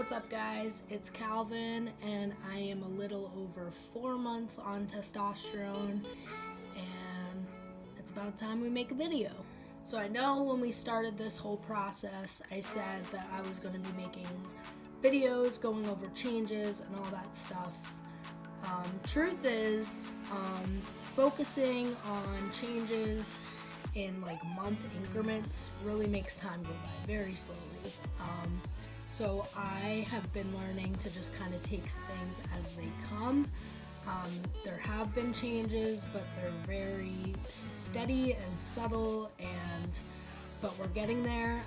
What's up, guys? It's Calvin, and I am a little over 4 months on testosterone, and it's about time we make a video. So I know when we started this whole process, I said that I was going to be making videos going over changes and all that stuff. Truth is, focusing on changes in like month increments really makes time go by very slowly. So I have been learning to just kind of take things as they come. There have been changes, but they're very steady and subtle, but we're getting there.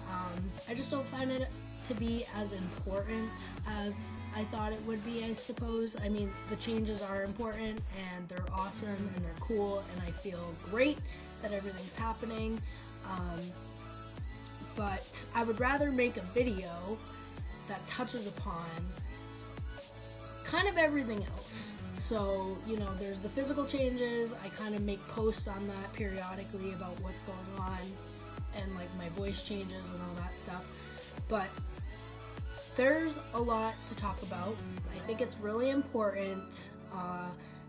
I just don't find it to be as important as I thought it would be, I suppose. I mean, the changes are important and they're awesome and they're cool, and I feel great that everything's happening. But I would rather make a video that touches upon kind of everything else. So, there's the physical changes. I kind of make posts on that periodically about what's going on and like my voice changes and all that stuff. But there's a lot to talk about. I think it's really important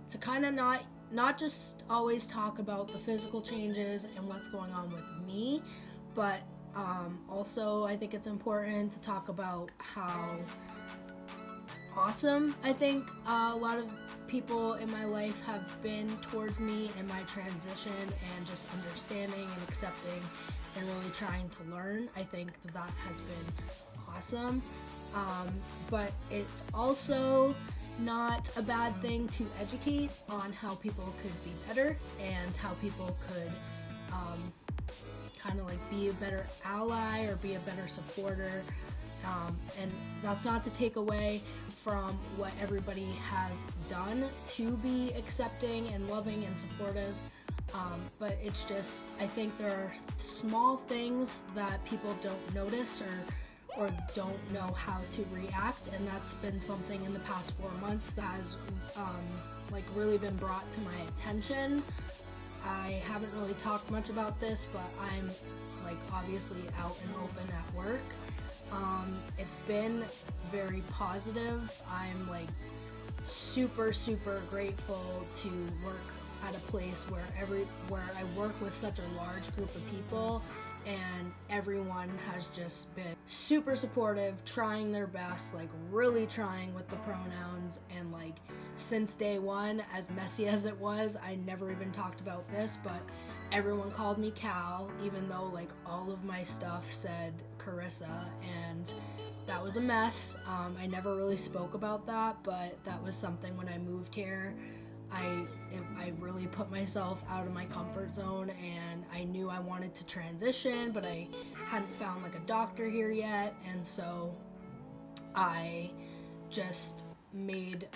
to kind of not just always talk about the physical changes and what's going on with me, but also I think it's important to talk about how awesome I think a lot of people in my life have been towards me and my transition, and just understanding and accepting and really trying to learn. I think that has been awesome. But it's also not a bad thing to educate on how people could be better and how people could kind of like be a better ally or be a better supporter. And that's not to take away from what everybody has done to be accepting and loving and supportive. But it's just, I think there are small things that people don't notice or don't know how to react, and that's been something in the past 4 months that has really been brought to my attention. I haven't really talked much about this, but I'm obviously out and open at work. It's been very positive. I'm super grateful to work at a place where I work with such a large group of people, and everyone has just been super supportive, trying their best, really trying with the pronouns. And since day one, as messy as it was, I never even talked about this, but everyone called me Cal, even though all of my stuff said Carissa, and that was a mess. I never really spoke about that, but that was something when I moved here. I really put myself out of my comfort zone, and I knew I wanted to transition, but I hadn't found a doctor here yet, and so I just made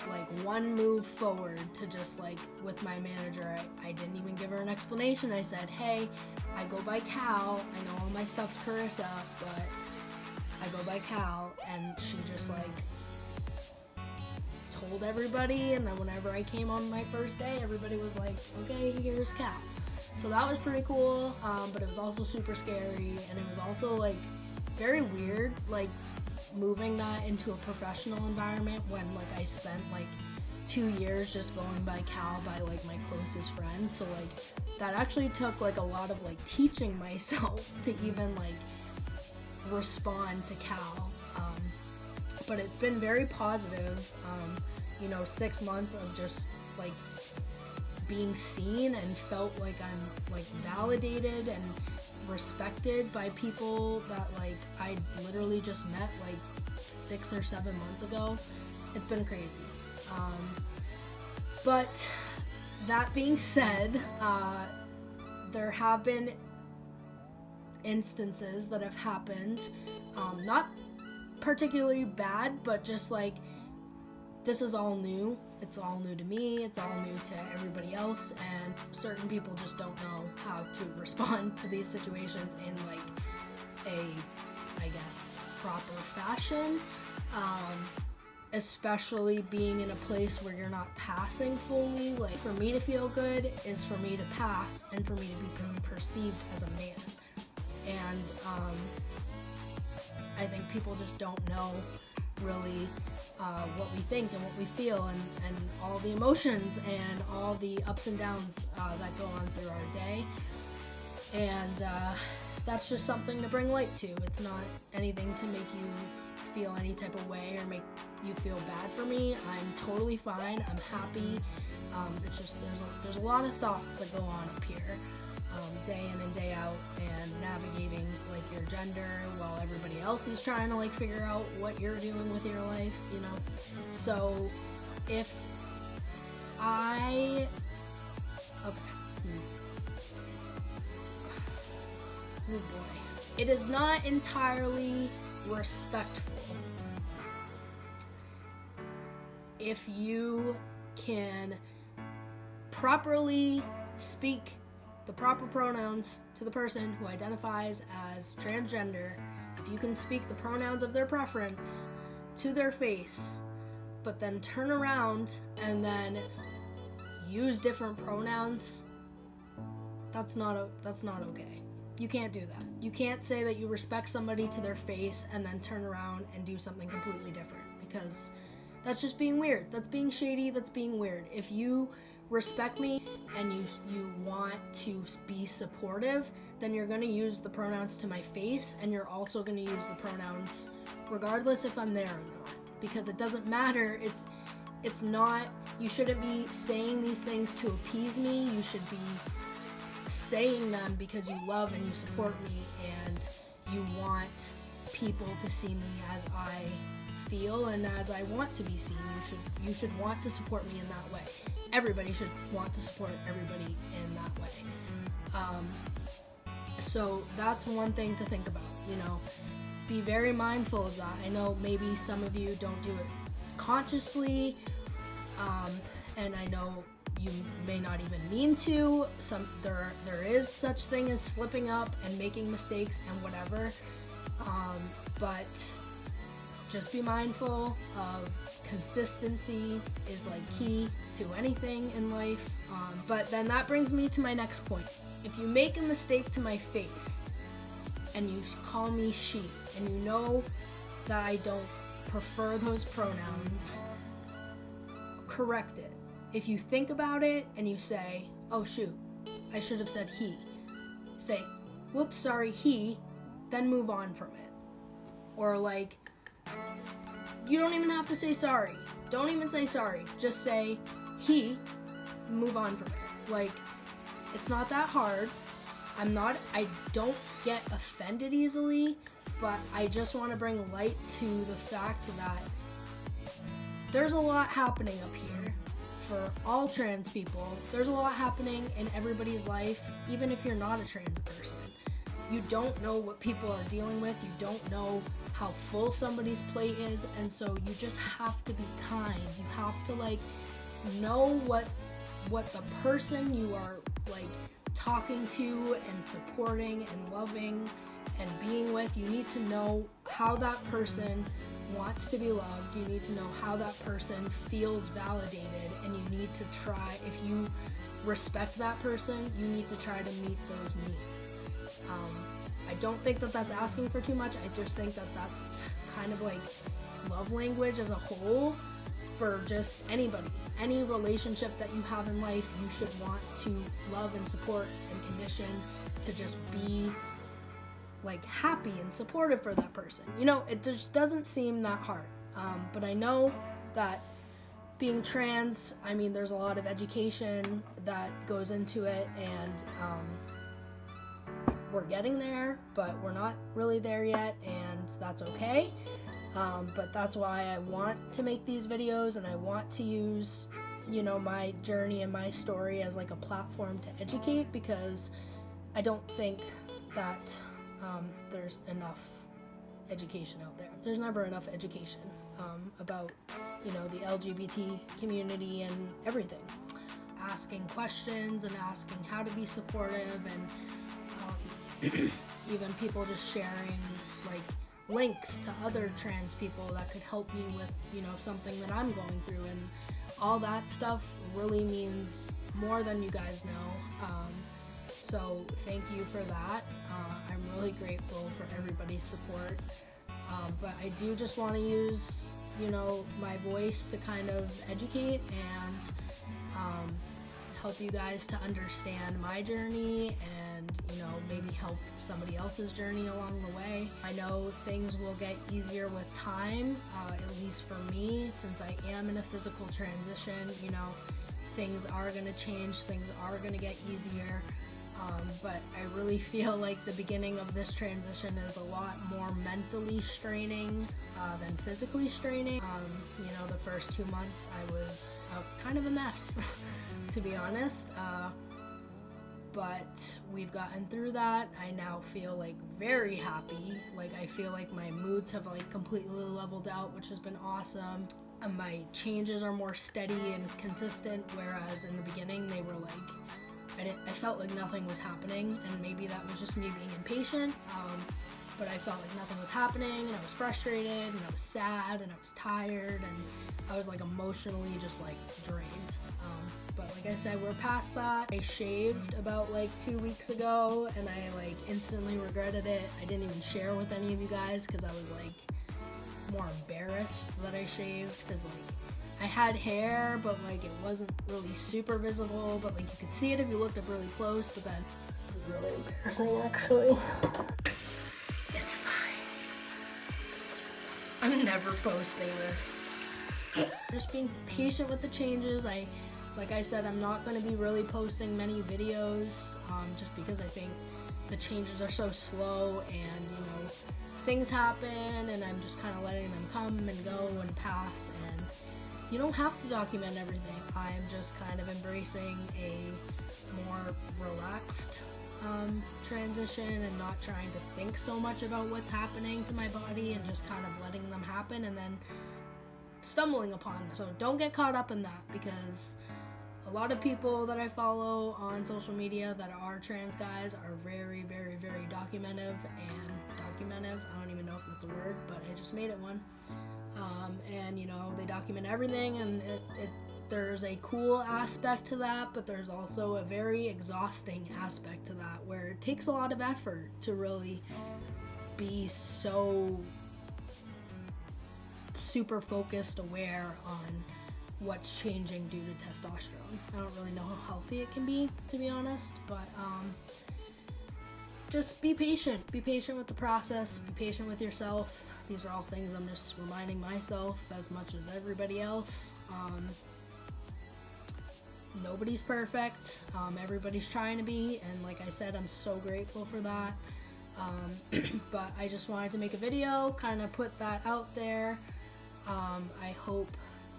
one move forward to just with my manager. I didn't even give her an explanation. I said, hey, I go by Cal. I know all my stuff's Carissa, but I go by Cal, and she just told everybody. And then whenever I came on my first day, everybody was like, okay, here's Cal. So that was pretty cool, but it was also super scary, and it was also very weird moving that into a professional environment when I spent 2 years just going by Cal by my closest friends. So that actually took a lot of teaching myself to even respond to Cal. But it's been very positive. 6 months of just being seen and felt I'm validated and respected by people that I literally just met 6 or 7 months ago. It's been crazy. But that being said, there have been instances that have happened, not particularly bad, but just this is all new. It's all new to me. It's all new to everybody else, and certain people just don't know how to respond to these situations in I guess, proper fashion. Especially being in a place where you're not passing fully. For me to feel good is for me to pass and for me to be perceived as a man. And I think people just don't know really what we think and what we feel, and all the emotions and all the ups and downs that go on through our day. And that's just something to bring light to. It's not anything to make you feel any type of way or make you feel bad for me. I'm totally fine. I'm happy. It's just there's a lot of thoughts that go on up here, day in and day out, and navigating like your gender while everybody else is trying to like figure out what you're doing with your life, you know. So if I oh boy, it is not entirely respectful if you can properly speak the proper pronouns to the person who identifies as transgender. If you can speak the pronouns of their preference to their face, but then turn around and then use different pronouns, that's not okay. You can't do that. You can't say that you respect somebody to their face and then turn around and do something completely different, because that's just being weird. That's being shady. That's being weird. If you respect me and you want to be supportive, then you're going to use the pronouns to my face, and you're also going to use the pronouns regardless if I'm there or not, because it doesn't matter. It's not, you shouldn't be saying these things to appease me. You should be saying them because you love and you support me and you want people to see me as I feel and as I want to be seen. You should want to support me in that way. Everybody should want to support everybody in that way. So that's one thing to think about, you know. Be very mindful of that. I know maybe some of you don't do it consciously, and I know you may not even mean to. There is such thing as slipping up and making mistakes and whatever, but just be mindful of consistency is like key to anything in life. But then that brings me to my next point. If you make a mistake to my face and you call me she, and you know that I don't prefer those pronouns, correct it. If you think about it and you say, oh shoot, I should have said he, say, whoops, sorry, he, then move on from it. Or like, you don't even have to say sorry. Don't even say sorry. Just say he, move on from it. Like, it's not that hard. I don't get offended easily, but I just want to bring light to the fact that there's a lot happening up here for all trans people. There's a lot happening in everybody's life, even if you're not a trans person. You don't know what people are dealing with. You don't know how full somebody's plate is, and so you just have to be kind. You have to like know what the person you are like talking to and supporting and loving and being with, you need to know how that person wants to be loved. You need to know how that person feels validated, and you need to try, if you respect that person, you need to try to meet those needs. I don't think that that's asking for too much. I just think that that's kind of like love language as a whole for just anybody. Any relationship that you have in life, you should want to love and support and condition to just be like happy and supportive for that person. You know, it just doesn't seem that hard. But I know that being trans, I mean, there's a lot of education that goes into it, and we're getting there, but we're not really there yet, and that's okay. But that's why I want to make these videos, and I want to use, you know, my journey and my story as like a platform to educate, because I don't think that there's enough education out there. There's never enough education about, you know, the LGBT community and everything. Asking questions and asking how to be supportive, and even people just sharing like links to other trans people that could help me with, you know, something that I'm going through, and all that stuff really means more than you guys know. So thank you for that. I'm really grateful for everybody's support. But I do just want to use, my voice to kind of educate and help you guys to understand my journey and, maybe help somebody else's journey along the way. I know things will get easier with time, at least for me, since I am in a physical transition. Things are going to change, things are going to get easier. But I really feel like the beginning of this transition is a lot more mentally straining than physically straining. The first 2 months I was kind of a mess, to be honest. But we've gotten through that. I now feel like very happy. Like I feel like my moods have like completely leveled out, which has been awesome. My changes are more steady and consistent, whereas in the beginning they were like, I felt like nothing was happening, and maybe that was just me being impatient, but I felt like nothing was happening, and I was frustrated, and I was sad, and I was tired, and I was like emotionally just like drained. But like I said, we're past that. I shaved about like 2 weeks ago, and I like instantly regretted it. I didn't even share with any of you guys because I was like more embarrassed that I shaved, because like I had hair, but like it wasn't really super visible, but like you could see it if you looked up really close. But then this is really embarrassing, actually. It's fine. I'm never posting this. Just being patient with the changes. Like I said, I'm not going to be really posting many videos, just because I think the changes are so slow, and things happen, and I'm just kind of letting them come and go and pass, and you don't have to document everything. I'm just kind of embracing a more relaxed transition and not trying to think so much about what's happening to my body, and just kind of letting them happen and then stumbling upon them. So don't get caught up in that, because a lot of people that I follow on social media that are trans guys are very, very, very documentative. I don't even know if that's a word, but I just made it one. And they document everything, and there's a cool aspect to that, but there's also a very exhausting aspect to that, where it takes a lot of effort to really be so super focused, aware on what's changing due to testosterone. I don't really know how healthy it can be, to be honest, but just be patient with the process, be patient with yourself. These are all things I'm just reminding myself as much as everybody else. Nobody's perfect. Everybody's trying to be, and like I said, I'm so grateful for that. But I just wanted to make a video, kind of put that out there. I hope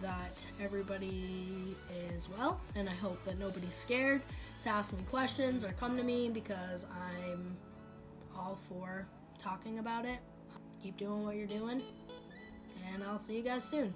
that everybody is well, and I hope that nobody's scared to ask me questions or come to me, because I'm all for talking about it. Keep doing what you're doing, and I'll see you guys soon.